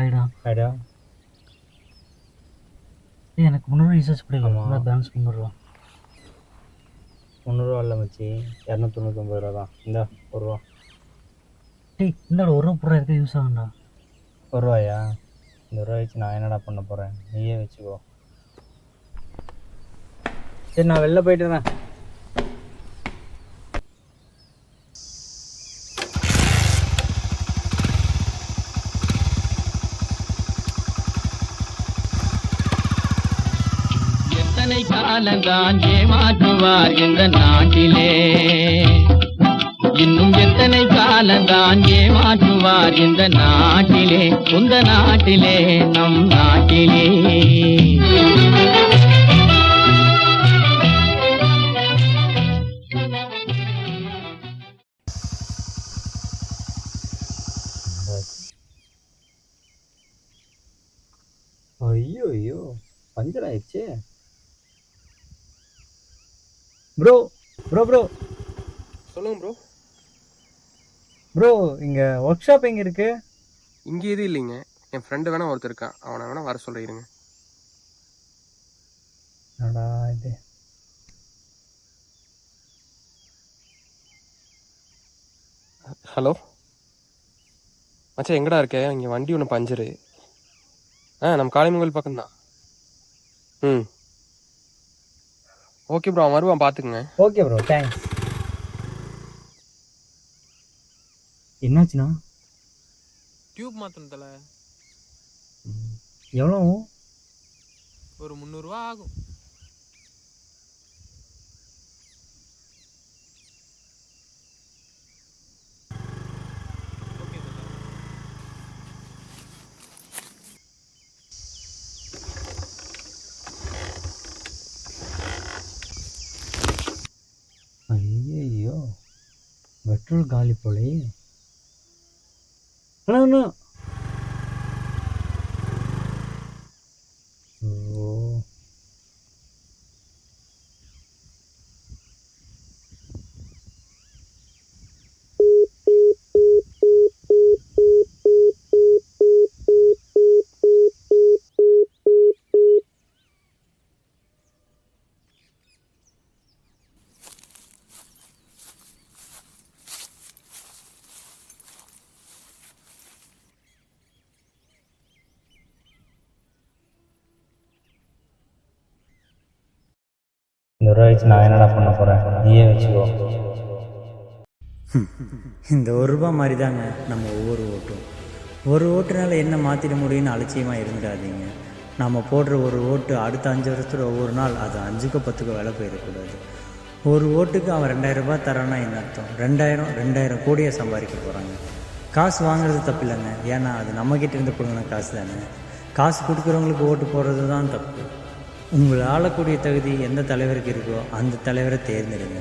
ஆயிடா idea எனக்கு 300 recharge பண்ணிடலாம். Balance 300 300 இல்லை மச்சி, 299 ரூபா தான். இந்த ஒரு ரூபா. டேய் இந்தாடா 1 ரூபா போடுற இருக்க யூஸ் ஆகும்டா. 1 ரூபாயா? இந்த ரூபா வச்சு நான் என்னடா பண்ண போகிறேன், நீயே வச்சுக்கோ. சரி நான் வெளில போயிட்டுறேன். எத்தனை காலந்தான் ஏமாற்றுவார் இந்த நாட்டிலே, இன்னும் எத்தனை காலந்தான் ஏமாற்றுவார் இந்த நாட்டிலே, உந்த நாட்டிலே நம் நாட்டிலே. ஐயோ ஐயோ, பஞ்சர் ஆயிடுச்சு. ப்ரோ ப்ரோ ப்ரோ சொல்லுங்க ப்ரோ. ப்ரோ இங்கே ஒர்க் ஷாப் எங்கே இருக்கு? இங்கே எதுவும் இல்லைங்க, என் ஃப்ரெண்டு வேணா ஒருத்தர் இருக்கான், அவனை வேணா வர சொல்லிடுங்க. இது ஹலோ மச்சான், எங்கடா இருக்க? இங்கே வண்டி ஒன்று பஞ்சரு. நம்ம காளிமங்கல் பக்கம்தான். ஓகே ப்ரோ, அவன் வருவான், பார்த்துக்குங்க. Okay bro, thanks. என்னாச்சுண்ணா? டியூப் மாற்றணும் தலை. எவ்வளோ? ஒரு 300 ரூபா ஆகும். ஓகே தலை. ஐயோ, பெட்ரோல் காலி போலே. அண்ணா ஓ, இந்த ரூபா வச்சு நான் என்னடா பண்ண போகிறேன், நீயே வச்சுக்கோ. இந்த 1 ரூபா மாதிரி தாங்க நம்ம ஒவ்வொரு ஓட்டும். ஒரு ஓட்டுனால என்ன மாற்றிட முடியும்னு அலட்சியமாக இருந்துடாதீங்க. நம்ம போடுற ஒரு ஓட்டு அடுத்த 5 வருஷத்தில் ஒவ்வொரு நாள் அது 5க்கோ 10க்கோ விலை போயிடக்கூடாது. ஒரு ஓட்டுக்கு அவன் 2000 ரூபாய் தரான்னா என்ன அர்த்தம்? 2000 கோடியை சம்பாதிக்க போகிறாங்க. காசு வாங்குறது தப்பு இல்லைங்க, ஏன்னா அது நம்மக்கிட்ட இருந்து கொடுங்கின காசு தானே. காசு கொடுக்குறவங்களுக்கு ஓட்டு போடுறது தான் தப்பு. உங்களை ஆளக்கூடிய தகுதி எந்த தலைவருக்கு இருக்கோ அந்த தலைவரை தேர்ந்தெடுங்க.